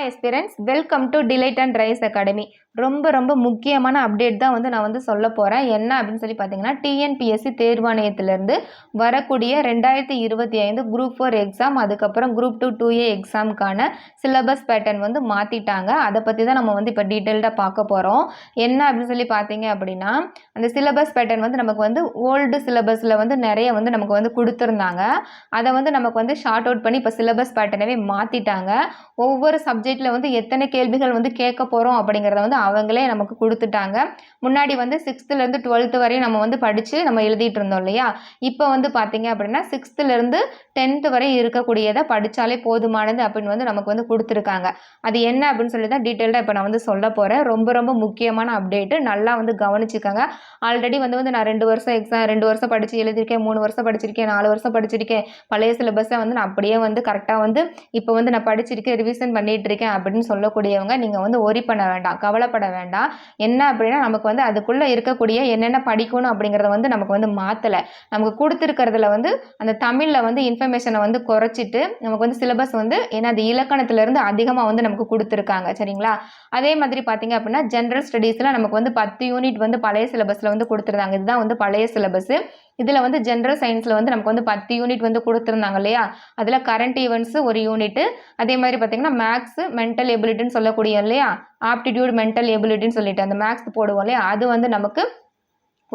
aspirants, welcome to Delight and Rise Academy. ரொம்ப முக்கியமான update தான் வந்து நான் வந்து சொல்ல போகிறேன். என்ன அப்படின்னு சொல்லி பார்த்தீங்கன்னா, டிஎன்பிஎஸ்சி தேர்வாணையத்திலேருந்து வரக்கூடிய 2025 குரூப் 4 எக்ஸாம், அதுக்கப்புறம் குரூப் 2 2A எக்ஸாமுக்கான சிலபஸ் பேட்டர்ன் வந்து மாற்றிட்டாங்க. அதை பற்றி தான் நம்ம வந்து இப்போ டீட்டெயில்டாக பார்க்க போகிறோம். என்ன அப்படின்னு சொல்லி பார்த்தீங்க அப்படின்னா, அந்த சிலபஸ் பேட்டர்ன் வந்து நமக்கு வந்து ஓல்டு சிலபஸில் வந்து நிறைய வந்து நமக்கு வந்து கொடுத்துருந்தாங்க. அதை வந்து நமக்கு வந்து ஷார்ட் அவுட் பண்ணி இப்போ சிலபஸ் பேட்டர்னவே மாற்றிட்டாங்க. ஒவ்வொரு சப்ஜெக்டில் வந்து எத்தனை கேள்விகள் வந்து கேட்க போகிறோம் அப்படிங்கிறத வந்து அவங்களே நமக்கு கொடுத்துட்டாங்க. முன்னாடி வந்து 6th-லேருந்து 12th வரையும் நம்ம வந்து படித்து நம்ம எழுதிட்டு இருந்தோம் இல்லையா. இப்போ வந்து பார்த்தீங்க அப்படின்னா 6th-லேருந்து 10th வரை இருக்கக்கூடியதை படித்தாலே போதுமானது அப்படின்னு வந்து நமக்கு வந்து கொடுத்துருக்காங்க. அது என்ன அப்படின்னு சொல்லி தான் டீட்டெயில்டாக இப்போ நான் வந்து சொல்ல போகிறேன். ரொம்ப முக்கியமான அப்டேட்டு, நல்லா வந்து கவனிச்சுக்கோங்க. ஆல்ரெடி வந்து நான் 2 வருஷம் எக்ஸாம் 2 வருஷம் படித்து எழுதியிருக்கேன், 3 வருஷம் படிச்சிருக்கேன், 4 வருஷம் படிச்சிருக்கேன், பழைய சிலபஸை வந்து நான் அப்படியே வந்து கரெக்டாக வந்து இப்போ வந்து நான் படிச்சிருக்கேன், ரிவிஷன் பண்ணிட்டு இருக்கேன் அப்படின்னு சொல்லக்கூடியவங்க நீங்கள் வந்து ஒரி பண்ண வேண்டாம், கவலைப்பட வேண்டாம். என்ன அப்படின்னா, நமக்கு வந்து அதுக்குள்ளே இருக்கக்கூடிய என்னென்ன படிக்கணும் அப்படிங்கிறத வந்து நமக்கு வந்து மாற்றலை. நமக்கு கொடுத்துருக்கிறதுல வந்து அந்த தமிழில் வந்து இன்ஃபர்மேஷனை வந்து குறைச்சிட்டு நமக்கு வந்து சிலபஸ் வந்து ஏன்னா அது இலக்கணத்திலேருந்து அதிகமாக வந்து நமக்கு கொடுத்துருக்காங்க. சரிங்களா. அதே மாதிரி பார்த்தீங்க அப்படின்னா, ஜென்ரல் ஸ்டடீஸில் நமக்கு வந்து 10 யூனிட் வந்து பழைய சிலபஸில் வந்து கொடுத்துருந்தாங்க. இதுதான் வந்து பழைய சிலபஸ். இதில் வந்து ஜென்ரல் சயின்ஸில் வந்து நமக்கு வந்து 10 யூனிட் வந்து கொடுத்துருந்தாங்க இல்லையா. அதில் கரண்ட் ஈவெண்ட்ஸு ஒரு யூனிட்டு, அதே மாதிரி பார்த்தீங்கன்னா மேக்ஸு மென்டல் எபிலிட்டின்னு சொல்லக்கூடிய இல்லையா, ஆப்டிடியூட் மென்டல் எபிலிட்டின்னு சொல்லிட்டு அந்த மேக்ஸ் போடுவோம் இல்லையா, அது வந்து நமக்கு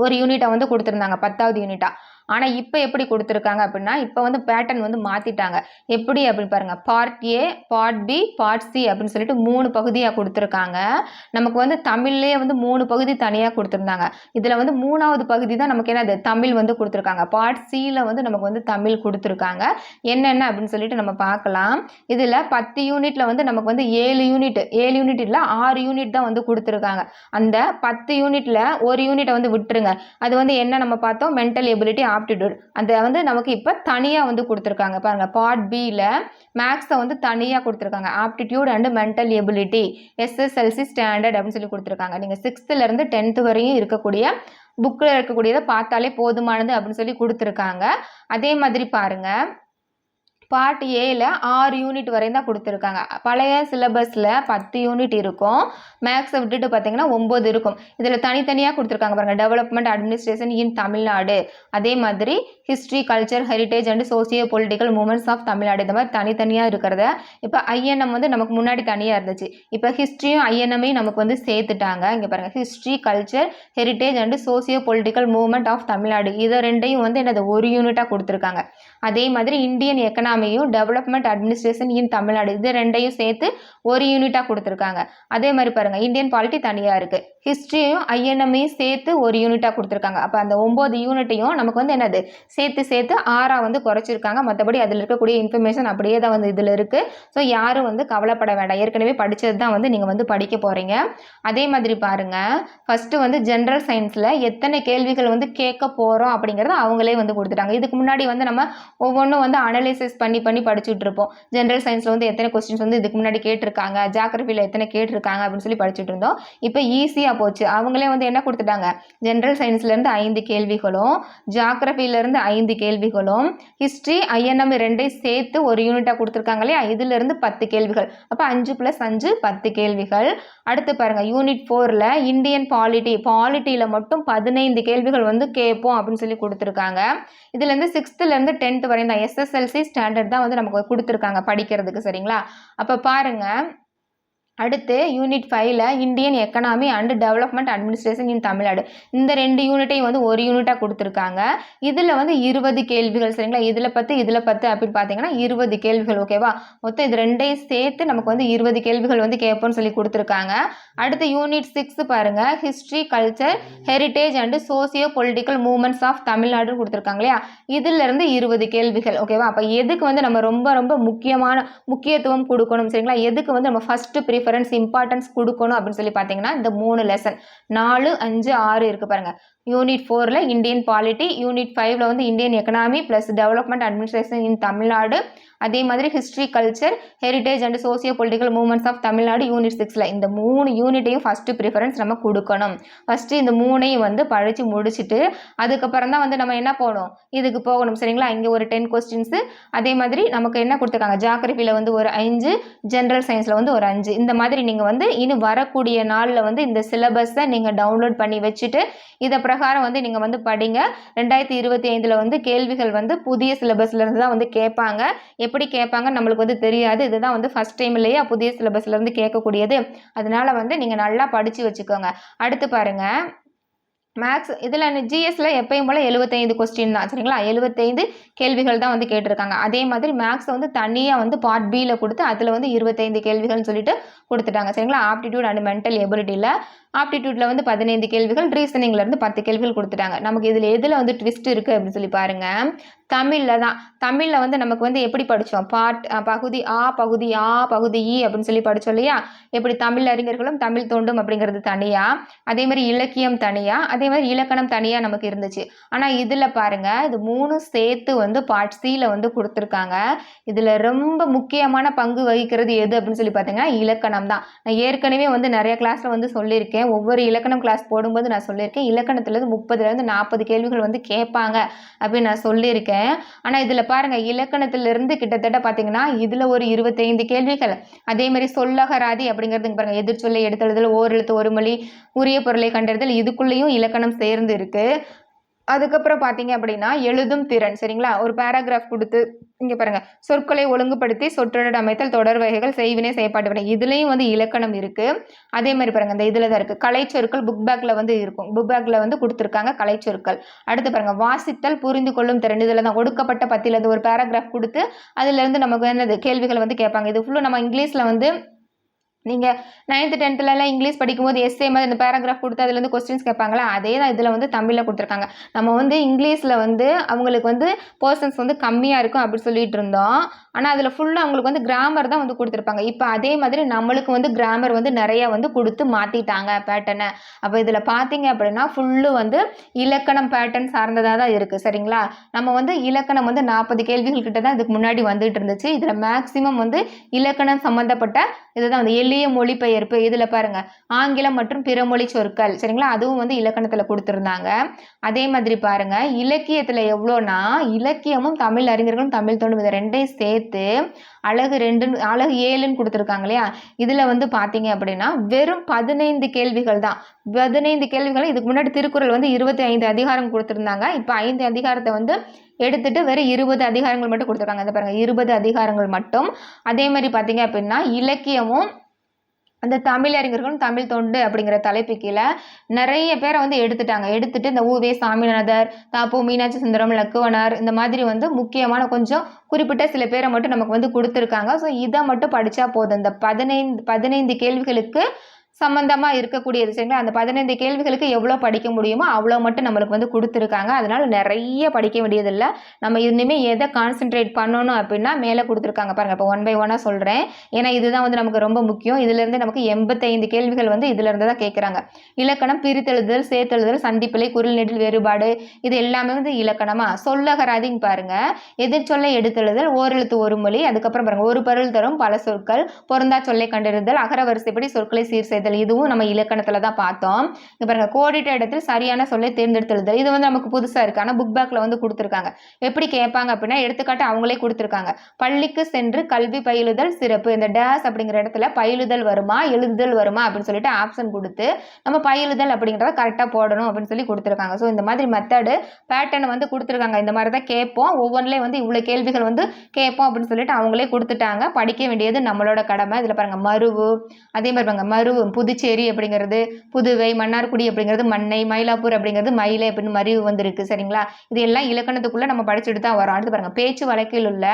ஒரு யூனிட்டை வந்து கொடுத்துருந்தாங்க, 10வது யூனிட்டாக. ஆனால் இப்போ எப்படி கொடுத்துருக்காங்க அப்படின்னா, இப்போ வந்து பேட்டர்ன் வந்து மாற்றிட்டாங்க. எப்படி அப்படின்னு பாருங்கள், part A, part B, part C அப்படின்னு சொல்லிட்டு 3 பகுதியாக கொடுத்துருக்காங்க. நமக்கு வந்து தமிழ்லேயே வந்து 3 பகுதி தனியாக கொடுத்துருந்தாங்க. இதில் வந்து 3வது பகுதி தான் நமக்கு என்னது தமிழ் வந்து கொடுத்துருக்காங்க. பார்ட் சியில் வந்து நமக்கு வந்து தமிழ் கொடுத்துருக்காங்க. என்னென்ன அப்படின்னு சொல்லிட்டு நம்ம பார்க்கலாம். இதில் 10 யூனிட்டில் வந்து நமக்கு வந்து 7 யூனிட் இல்லை 6 யூனிட் தான் வந்து கொடுத்துருக்காங்க. அந்த 10 யூனிட்டில் ஒரு யூனிட்டை வந்து விட்டுருங்க. அது வந்து என்ன நம்ம பார்த்தோம், மென்டல் எபிலிட்டி, ஆப்டிடியூட். அதை வந்து நமக்கு இப்போ தனியாக வந்து கொடுத்துருக்காங்க. பாருங்க, பார்ட் பியில் மேக்ஸை வந்து தனியாக கொடுத்துருக்காங்க. Aptitude and mental ability SSLC standard அப்படின்னு சொல்லி கொடுத்துருக்காங்க. நீங்கள் 6th-லேருந்து 10th வரையும் இருக்கக்கூடிய புக்கில் இருக்கக்கூடியதை பார்த்தாலே போதுமானது அப்படின்னு சொல்லி கொடுத்துருக்காங்க. அதே மாதிரி பாருங்கள், பார்ட் ஏல 6 யூனிட் வரையும் தான் கொடுத்துருக்காங்க. பழைய சிலபஸில் 10 யூனிட் இருக்கும், மேக்ஸை விட்டுட்டு பார்த்தீங்கன்னா 9 இருக்கும். இதில் தனித்தனியாக கொடுத்துருக்காங்க பாருங்கள், டெவலப்மெண்ட் அட்மினிஸ்ட்ரேஷன் இன் தமிழ்நாடு, அதே மாதிரி history, culture, heritage and socio political movements of Tamil Nadu, இந்த மாதிரி தனித்தனியாக இருக்கிறத. இப்போ ஐஎன்எம் வந்து நமக்கு முன்னாடி தனியாக இருந்துச்சு, இப்போ ஹிஸ்ட்ரியும் ஐஎன்எம்மையும் நமக்கு வந்து சேர்த்துட்டாங்க. இங்கே பாருங்கள், history, culture, heritage and socio political moment of Tamil Nadu, இதை ரெண்டையும் வந்து என்னது ஒரு யூனிட்டாக கொடுத்துருக்காங்க. அதே மாதிரி இந்தியன் எக்கனாமியும் டெவலப்மெண்ட் அட்மினிஸ்ட்ரேஷன் இன் தமிழ்நாடு, இது ரெண்டையும் சேர்த்து ஒரு யூனிட்டாக கொடுத்துருக்காங்க. அதே மாதிரி பாருங்கள், இந்தியன் பாலிட்டி தனியாக இருக்குது, ஹிஸ்ட்ரியும் ஐஎன்எம்மையும் சேர்த்து ஒரு யூனிட்டாக கொடுத்துருக்காங்க. அப்போ அந்த 9 யூனிட்டையும் நமக்கு வந்து என்னது சேர்த்து 6 வந்து குறைச்சிருக்காங்க. மற்றபடி அதில் இருக்கக்கூடிய இன்ஃபர்மேஷன் அப்படியே தான் வந்து இதில் இருக்குது. ஸோ யாரும் வந்து கவலைப்பட வேண்டாம், ஏற்கனவே படித்தது தான் வந்து நீங்கள் வந்து படிக்க போகிறீங்க. அதே மாதிரி பாருங்கள், ஃபஸ்ட்டு வந்து ஜென்ரல் சயின்ஸில் எத்தனை கேள்விகள் வந்து கேட்க போகிறோம் அப்படிங்கிறத அவங்களே வந்து கொடுத்துட்டாங்க. இதுக்கு முன்னாடி வந்து நம்ம ஒவ்வொன்றும் வந்து அனலைசிஸ் பண்ணி படிச்சுட்டு இருப்போம். ஜென்ரல் சயின்ஸில் வந்து எத்தனை கொஸ்டின்ஸ் வந்து இதுக்கு முன்னாடி கேட்டிருக்காங்க, ஜியோகிராஃபியில் எத்தனை கேட்டிருக்காங்க அப்படின்னு சொல்லி படிச்சுட்டு இருந்தோம். இப்போ ஈஸியாக போச்சு. அவங்களே வந்து என்ன கொடுத்துட்டாங்க, ஜென்ரல் சயின்ஸ்லேருந்து 5 கேள்விகளும், ஜியோகிராஃபியிலேருந்து 5 கேள்விகளும், ஹிஸ்ட்ரி ஐஎன்எம் ரெண்டையும் சேர்த்து ஒரு யூனிட்டாக கொடுத்துருக்காங்க இல்லையா, இதிலிருந்து 10 கேள்விகள். அப்போ 5 + 5 10 கேள்விகள். அடுத்து பாருங்கள், யூனிட் 4ல் இந்தியன் பாலிட்டியில் மட்டும் 15 கேள்விகள் வந்து கேட்போம் அப்படின்னு சொல்லி கொடுத்துருக்காங்க. இதுலேருந்து 6th-லேருந்து 10th வரையும் தான் எஸ்எஸ்எல்சி ஸ்டாண்டர்ட் தான் வந்து நமக்கு கொடுத்துருக்காங்க படிக்கிறதுக்கு. சரிங்களா. அப்போ பாருங்கள், அடுத்து யூனிட் 5ல் Indian economy and development administration in Tamil Nadu, இந்த 2 யூனிட்டையும் வந்து ஒரு யூனிட்டாக கொடுத்துருக்காங்க. இதில் வந்து 20 கேள்விகள். சரிங்களா. இதில் 10 அப்படின்னு பார்த்தீங்கன்னா 20 கேள்விகள். ஓகேவா. மொத்தம் இது ரெண்டையும் சேர்த்து நமக்கு வந்து 20 கேள்விகள் வந்து கேட்போம்னு சொல்லி கொடுத்துருக்காங்க. அடுத்து யூனிட் 6 பாருங்கள், history, culture, heritage and socio political movements of தமிழ்நாடுன்னு கொடுத்துருக்காங்க இல்லையா, இதிலிருந்து 20 கேள்விகள். ஓகேவா. அப்போ எதுக்கு வந்து நம்ம ரொம்ப முக்கியத்துவம் கொடுக்கணும், சரிங்களா, எதுக்கு வந்து நம்ம ஃபஸ்ட்டு இம்பார்ட்டன்ஸ் கொடுக்கணும் அப்படின்னு சொல்லி பார்த்தீங்கன்னா, இந்த 3 லெசன் 4, 5, 6 இருக்கு பாருங்க. யூனிட் 4ல இந்தியன் பாலிட்டி, யூனிட் 5ல வந்து Indian economy plus development administration in Tamil Nadu, அதே மாதிரி history culture heritage and socio political movements of Tamil Nadu unit 6ல இந்த 3 யூனிட்டையும் ஃபஸ்ட்டு ப்ரிஃபரன்ஸ் நம்ம கொடுக்கணும். ஃபஸ்ட்டு இந்த 3ஐயும் வந்து படித்து முடிச்சுட்டு அதுக்கப்புறம் தான் வந்து நம்ம என்ன போகணும், இதுக்கு போகணும். சரிங்களா? இங்கே ஒரு 10 கொஸ்டின்ஸு, அதே மாதிரி நமக்கு என்ன கொடுத்துருக்காங்க, ஜியாகிரபியில் வந்து ஒரு 5, ஜென்ரல் சயின்ஸில் வந்து ஒரு 5. இந்த மாதிரி நீங்கள் வந்து இன்னும் வரக்கூடிய நாளில் வந்து இந்த சிலபஸை நீங்கள் டவுன்லோட் பண்ணி வச்சுட்டு இதை பிரகாரம் வந்து நீங்கள் வந்து படிங்க. 2025ல் வந்து கேள்விகள் வந்து புதிய சிலபஸ்லேருந்து தான் வந்து கேட்பாங்க. எப்படி கேட்பாங்க நம்மளுக்கு வந்து தெரியாது. இதுதான் வந்து ஃபஸ்ட் டைம் இல்லையா புதிய சிலபஸ்லேருந்து கேட்கக்கூடியது. அதனால வந்து நீங்கள் நல்லா படித்து வச்சுக்கோங்க. அடுத்து பாருங்கள், மேக்ஸ் இதில் ஜிஎஸ்ல எப்பயும் போல் 75 கொஸ்டின் தான். சரிங்களா? 75 கேள்விகள் தான் வந்து கேட்டிருக்காங்க. அதே மாதிரி மேக்ஸ் வந்து தனியாக வந்து பார்ட் பியில் கொடுத்து அதில் வந்து 25 கேள்விகள்னு சொல்லிட்டு கொடுத்துட்டாங்க. சரிங்களா? ஆப்டிடியூட் அண்ட் மென்டல் எபிலிட்டியில் ஆப்டிடியூட்டில் வந்து 15 கேள்விகள், ரீசனிங்லேருந்து 10 கேள்விகள் கொடுத்துட்டாங்க. நமக்கு இதில் எதில் வந்து ட்விஸ்ட் இருக்குது அப்படின்னு சொல்லி பாருங்கள். தமிழில் தான். தமிழில் வந்து நமக்கு வந்து எப்படி படித்தோம், பகுதி ஆ, பகுதி ஆ, பகுதி இ அப்படின்னு சொல்லி படித்தோம் இல்லையா? எப்படி தமிழ் அறிஞர்களும் தமிழ் தோண்டும் அப்படிங்கிறது தனியாக, அதே மாதிரி இலக்கியம் தனியாக, அதே மாதிரி இலக்கணம் தனியாக நமக்கு இருந்துச்சு. ஆனால் இதில் பாருங்கள், இது 3 சேர்த்து வந்து பார்ட் சியில் வந்து கொடுத்துருக்காங்க. இதில் ரொம்ப முக்கியமான பங்கு வகிக்கிறது எது அப்படின்னு சொல்லி பார்த்தீங்கன்னா இலக்கணம் தான். நான் ஏற்கனவே வந்து நிறைய கிளாஸில் வந்து சொல்லியிருக்கேன். ஒவ்வொரு இலக்கணம் கிளாஸ் போடும்போது நான் சொல்லியிருக்கேன், இலக்கணத்துலேருந்து 30லேருந்து 40 கேள்விகள் வந்து கேட்பாங்க அப்படின்னு நான் சொல்லியிருக்கேன். ஆனால் இதில் பாருங்கள், இலக்கணத்திலிருந்து கிட்டத்தட்ட பார்த்தீங்கன்னா இதில் ஒரு 25 கேள்விகள், அதே மாதிரி சொல்லகராதி அப்படிங்கிறது பாருங்கள், எதிர்ச்சொல்லை எடுத்தெழுதல், ஓரெழுத்து ஒரு மொழி, உரிய பொருளை கண்டறிதல், இதுக்குள்ளேயும் இலக்கணம் சேர்ந்து இருக்கு. அதுக்கப்புறம் பார்த்தீங்க அப்படின்னா எழுதும் திறன். சரிங்களா? ஒரு பேராகிராஃப் கொடுத்து இங்கே பாருங்கள், சொற்களை ஒழுங்குபடுத்தி சொற்றொடர் அமைத்தல், தொடர் வகைகள், செய்வினை, செயற்பாட்டு வினை, இதுலேயும் வந்து இலக்கணம் இருக்குது. அதே மாதிரி பாருங்கள், இந்த இதில் தான் இருக்குது கலைச்சொற்கள். புக் பேக்கில் வந்து இருக்கும், புக் பேக்கில் வந்து கொடுத்துருக்காங்க கலைச்சொற்கள். அடுத்து பாருங்கள், வாசித்தல் புரிந்து கொள்ளும் திறன். இதில் தான் கொடுக்கப்பட்ட பத்தியிலேருந்து ஒரு பேராகிராஃப் கொடுத்து அதிலேருந்து நமக்கு என்னது கேள்விகளை வந்து கேட்பாங்க. இது ஃபுல்லும் நம்ம இங்கிலீஷில் வந்து நீங்கள் 9th 10thலலாம் இங்கிலீஷ் படிக்கும்போது எஸ்ஏ மாதிரி இந்த பேராகிராஃப் கொடுத்து அதுலேருந்து கொஸ்டின்ஸ் கேட்பாங்களா, அதே தான் இதில் வந்து தமிழில் கொடுத்துருக்காங்க. நம்ம வந்து இங்கிலீஷில் வந்து அவங்களுக்கு வந்து பர்சன்ஸ் வந்து கம்மியாக இருக்கும் அப்படி சொல்லிட்டு இருந்தோம். ஆனால் அதில் ஃபுல்லாக அவங்களுக்கு வந்து கிராமர் தான் வந்து கொடுத்துருப்பாங்க. இப்போ அதே மாதிரி நம்மளுக்கு வந்து கிராமர் வந்து நிறையா வந்து கொடுத்து மாற்றிட்டாங்க பேட்டர்னை. அப்போ இதில் பார்த்தீங்க அப்படின்னா ஃபுல்லு வந்து இலக்கணம் பேட்டர்ன் சார்ந்ததாக தான் இருக்குது. சரிங்களா? நம்ம வந்து இலக்கணம் வந்து 40 கேள்விகள் கிட்ட தான் இதுக்கு முன்னாடி வந்துட்டு இருந்துச்சு. இதில் மேக்சிமம் வந்து இலக்கணம் சம்மந்தப்பட்ட இதுதான் வந்து எளிய மொழிபெயர்ப்பு. இதில் பாருங்கள், ஆங்கிலம் மற்றும் பிற மொழி சொற்கள். சரிங்களா? அதுவும் வந்து இலக்கணத்தில் கொடுத்துருந்தாங்க. அதே மாதிரி பாருங்கள், இலக்கியத்தில் எவ்வளோனா இலக்கியமும் தமிழ் அறிஞர்களும் தமிழ் தோண்டும் இதை ரெண்டையும் சேர்த்து அழகு 7ன்னு கொடுத்துருக்காங்க இல்லையா? இதில் வந்து பார்த்தீங்க அப்படின்னா வெறும் 15 கேள்விகள் தான். 15 கேள்விகள். இதுக்கு முன்னாடி திருக்குறள் வந்து 25 அதிகாரம் கொடுத்துருந்தாங்க. இப்போ 5 அதிகாரத்தை வந்து எடுத்துட்டு வெறும் 20 அதிகாரங்கள் மட்டும் கொடுத்துருக்காங்க. இந்த பாருங்கள், 20 அதிகாரங்கள் மட்டும். அதே மாதிரி பார்த்தீங்க அப்படின்னா இலக்கியமும் அந்த தமிழறிஞர்களும் தமிழ் தொண்டு அப்படிங்கிற தலைப்பு கீழே நிறைய பேரை வந்து எடுத்துட்டு இந்த உவே சாமிநாதர், தாப்போ மீனாட்சி சுந்தரம், லக்குவனார், இந்த மாதிரி வந்து முக்கியமான கொஞ்சம் குறிப்பிட்ட சில பேரை மட்டும் நமக்கு வந்து கொடுத்துருக்காங்க. ஸோ இதை மட்டும் படித்தா போதும். இந்த 15 கேள்விகளுக்கு சம்பந்தமாக இருக்கக்கூடியது. சரிங்களா? அந்த 15 கேள்விகளுக்கு எவ்வளோ படிக்க முடியுமோ அவ்வளோ மட்டும் நம்மளுக்கு வந்து கொடுத்துருக்காங்க. அதனால் நிறைய படிக்க வேண்டியதில்லை. நம்ம இனிமேல் எதை கான்சென்ட்ரேட் பண்ணணும் அப்படின்னா மேலே கொடுத்துருக்காங்க பாருங்கள். இப்போ 1 by 1 சொல்கிறேன், ஏன்னா இதுதான் வந்து நமக்கு ரொம்ப முக்கியம். இதிலேருந்து நமக்கு 85 கேள்விகள் வந்து இதிலேருந்து தான் கேட்குறாங்க. இலக்கணம் பிரித்தெழுதல், சேர்த்தெழுதல், சந்திப்பிழை, குரில் நெடில் வேறுபாடு, இது எல்லாமே வந்து இலக்கணமாக. சொல்லகராதின்னு பாருங்கள், எதிர்ச்சொல்லை எடுத்தெழுதல், ஓரெழுத்து ஒரு மொழி, அதுக்கப்புறம் பாருங்கள் ஒரு பொருள் தரும் பல சொற்கள், பொருந்தா சொல்லை கண்டறிதல், அகர வரிசைப்படி சொற்களை சீர் செய்தல், இதுவும் நம்ம இலக்கணத்துல தான் பார்த்தோம். இங்க பாருங்க, கோடிட்ட இடத்தில் சரியான சொல்லை தேர்ந்தெடுத்தல், இது வந்து நமக்கு புதுசா இருக்கு. ஆனா புக் பேக்ல வந்து கொடுத்துருக்காங்க. எப்படி கேட்பாங்க அப்படின்னா எடுத்துக்காட்டு அவங்களே கொடுத்துருக்காங்க. பள்ளிக்கு சென்று கல்வி பயிலுதல் சிறப்பு. இந்த டேஸ் அப்படிங்கிற இடத்துல பயிலுதல் வருமா எழுதுதல் வருமா அப்படின்னு சொல்லிட்டு ஆப்ஷன் கொடுத்து நம்ம பயிலுதல் அப்படிங்கிறத கரெக்டாக போடணும் அப்படின்னு சொல்லி கொடுத்துருக்காங்க. ஸோ இந்த மாதிரி மெத்தடு பேட்டர்ன் வந்து கொடுத்துருக்காங்க. இந்த மாதிரி தான் கேட்போம். ஒவ்வொன்றிலையும் வந்து இவ்வளோ கேள்விகள் வந்து கேட்போம் அப்படின்னு சொல்லிட்டு அவங்களே கொடுத்துட்டாங்க. படிக்க வேண்டியது நம்மளோட கடமை. இதில் பாருங்க, மருவு, அதே மாதிரி பாருங்க, மருவு புதுச்சேரி அப்படிங்கிறது புதுவை, மன்னார்குடி அப்படிங்கிறது மண்ணை, மயிலாப்பூர் அப்படிங்கிறது மயிலை அப்படின்னு மருவு வந்துருக்கு. சரிங்களா? இது எல்லாம் இலக்கணத்துக்குள்ளே நம்ம படிச்சுட்டு தான் வரோம். அடுத்து பாருங்க, பேச்சு வழக்கில் உள்ள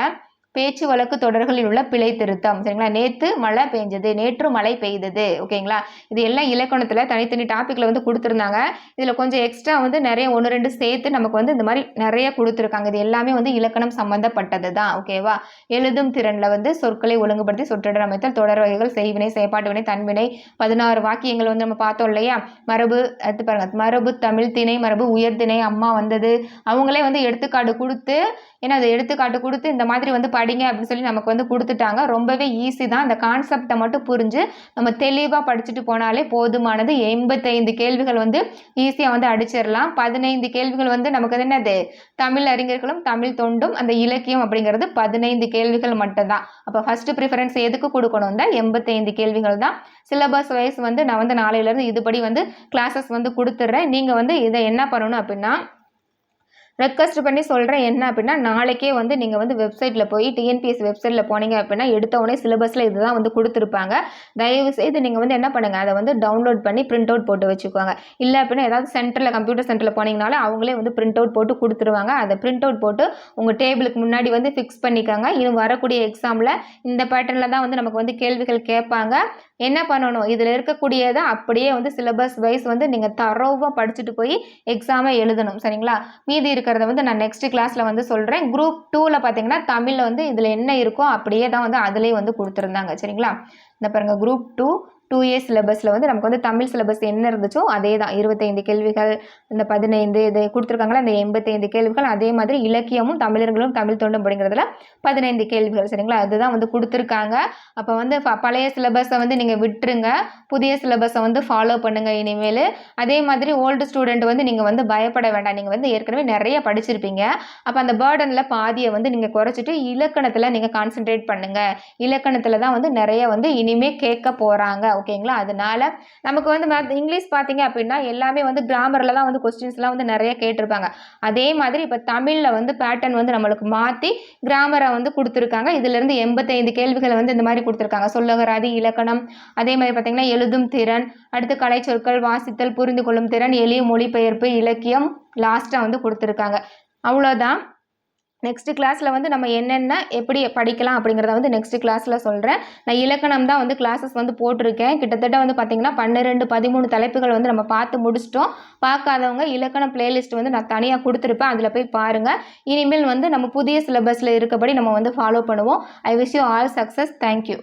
பேச்சு வழக்கு தொடர்களில் உள்ள பிழை திருத்தம். சரிங்களா? நேற்று மழை பெஞ்சது, நேற்று மழை பெய்தது. ஓகேங்களா? இது எல்லாம் இலக்கணத்தில் தனித்தனி டாப்பிக்கில் வந்து கொடுத்துருந்தாங்க. இதில் கொஞ்சம் எக்ஸ்ட்ரா வந்து நிறைய 1-2 சேர்த்து நமக்கு வந்து இந்த மாதிரி நிறைய கொடுத்துருக்காங்க. இது எல்லாமே வந்து இலக்கணம் சம்பந்தப்பட்டது தான். ஓகேவா? எழுதும் திறனில் வந்து சொற்களை ஒழுங்குபடுத்தி சொற்றொடர் அமைத்தல், தொடர் வகைகள், செய்வினை, செயற்பாட்டு வினை, தன்வினை, 16 வாக்கியங்கள் வந்து நம்ம பார்த்தோம் இல்லையா? மரபு, அடுத்து பாருங்க, மரபு, தமிழ், திணை மரபு, உயர்திணை, அம்மா வந்தது, அவங்களே வந்து எடுத்துக்காட்டு கொடுத்து, ஏன்னா அதை எடுத்துக்காட்டு கொடுத்து இந்த மாதிரி வந்து படிங்க அப்படின்னு சொல்லி நமக்கு வந்து கொடுத்துட்டாங்க. ரொம்பவே ஈஸி தான். அந்த கான்செப்டை மட்டும் புரிஞ்சு நம்ம தெளிவாக படிச்சுட்டு போனாலே போதுமானது. 85 கேள்விகள் வந்து ஈஸியாக வந்து அடிச்சிடலாம். 15 கேள்விகள் வந்து நமக்கு என்னது, தமிழ் அறிஞர்களும் தமிழ் தொண்டும் அந்த இலக்கியம் அப்படிங்கிறது 15 கேள்விகள் மட்டும்தான். அப்போ ஃபர்ஸ்ட் ப்ரிஃபரன்ஸ் எதுக்கு கொடுக்கணும்? தான் 85 கேள்விகள் தான். சிலபஸ் வைஸ் வந்து நான் வந்து நாளையிலேருந்து இதுபடி வந்து கிளாஸஸ் வந்து கொடுத்துட்றேன். நீங்கள் வந்து இதை என்ன பண்ணணும் அப்படின்னா, ரெக்வஸ்ட் பண்ணி சொல்கிறேன் என்ன அப்படின்னா, நாளைக்கே வந்து நீங்கள் வந்து வெப்சைட்டில் போய் டிஎன்பிஎஸ்சி வெப்சைட்டில் போனீங்க அப்படின்னா எடுத்த உடனே சிலபஸில் இதுதான் வந்து கொடுத்துருப்பாங்க. தயவு செய்து நீங்கள் வந்து என்ன பண்ணுங்கள், அதை வந்து டவுன்லோட் பண்ணி பிரிண்ட் அவுட் போட்டு வச்சுக்கோங்க. இல்லை அப்படின்னா ஏதாவது சென்டரில் கம்ப்யூட்டர் சென்டரில் போனீங்கனாலும் அவங்களே வந்து பிரிண்ட் அவுட் போட்டு கொடுத்துருவாங்க. அதை பிரிண்ட் அவுட் போட்டு உங்கள் டேபிளுக்கு முன்னாடி வந்து ஃபிக்ஸ் பண்ணிக்கோங்க. இன்னும் வரக்கூடிய எக்ஸாமில் இந்த பேட்டர்னில் தான் வந்து நமக்கு வந்து கேள்விகள் கேட்பாங்க. என்ன பண்ணணும், இதில் இருக்கக்கூடியதை அப்படியே வந்து சிலபஸ் வைஸ் வந்து நீங்கள் தரோவாக படிச்சுட்டு போய் எக்ஸாமை எழுதணும். சரிங்களா? மீதி இருக்கிறத வந்து நான் நெக்ஸ்ட் கிளாஸில் வந்து சொல்கிறேன். குரூப் 2ல் பார்த்தீங்கன்னா தமிழில் வந்து இதில் என்ன இருக்கோ அப்படியே தான் வந்து அதிலே வந்து கொடுத்துருந்தாங்க. சரிங்களா? இந்த பாருங்கள், குரூப் 2A சிலபஸில் வந்து நமக்கு வந்து தமிழ் சிலபஸ் என்ன இருந்துச்சோ அதே தான். 25 கேள்விகள், இந்த 15 இது கொடுத்துருக்காங்களா, இந்த 85 கேள்விகள். அதே மாதிரி இலக்கியமும் தமிழர்களும் தமிழ் தொண்டும் அப்படிங்கிறதுல 15 கேள்விகள். சரிங்களா? அதுதான் வந்து கொடுத்துருக்காங்க. அப்போ வந்து பழைய சிலபஸை வந்து நீங்கள் விட்டுருங்க, புதிய சிலபஸை வந்து ஃபாலோ பண்ணுங்கள் இனிமேல். அதே மாதிரி ஓல்டு ஸ்டூடெண்ட் வந்து நீங்கள் வந்து பயப்பட வேண்டாம். நீங்கள் வந்து ஏற்கனவே நிறைய படிச்சிருப்பீங்க. அப்போ அந்த பேர்டனில் பாதியை வந்து நீங்கள் குறைச்சிட்டு இலக்கணத்தில் நீங்கள் கான்சென்ட்ரேட் பண்ணுங்கள். இலக்கணத்தில் தான் வந்து நிறைய வந்து இனிமேல் கேட்க போகிறாங்க. ஓகேங்களா? அதனால நமக்கு வந்து இங்கிலீஷ் பார்த்தீங்க அப்படின்னா எல்லாமே வந்து கிராமரில் தான் வந்து கொஸ்டின்ஸ்லாம் வந்து நிறைய கேட்டிருப்பாங்க. அதே மாதிரி இப்போ தமிழில் வந்து பேட்டர்ன் வந்து நம்மளுக்கு மாற்றி கிராமரை வந்து கொடுத்துருக்காங்க. இதிலிருந்து 85 கேள்விகளை வந்து இந்த மாதிரி கொடுத்துருக்காங்க. சொல்லகராதி, இலக்கணம், அதே மாதிரி பார்த்தீங்கன்னா எழுதும் திறன், அடுத்து கலை சொற்கள், வாசித்தல், புரிந்து கொள்ளும் திறன், எளிய மொழிபெயர்ப்பு, இலக்கியம் லாஸ்ட்டாக வந்து கொடுத்துருக்காங்க. அவ்வளோதான். நெக்ஸ்ட் கிளாஸில் வந்து நம்ம என்னென்ன எப்படி படிக்கலாம் அப்படிங்கிறத வந்து நெக்ஸ்ட் கிளாஸில் சொல்கிறேன். நான் இலக்கணம் தான் வந்து கிளாஸஸ் வந்து போட்டிருக்கேன். கிட்டத்தட்ட வந்து பார்த்திங்கன்னா 12-13 தலைப்புகள் வந்து நம்ம பார்த்து முடிச்சிட்டோம். பார்க்காதவங்க இலக்கணம் பிளேலிஸ்ட் வந்து நான் தனியாக கொடுத்துருப்பேன், அதில் போய் பாருங்கள். இனிமேல் வந்து நம்ம புதிய சிலபஸில் இருக்கபடி நம்ம வந்து ஃபாலோ பண்ணுவோம். I wish you all success. Thank you.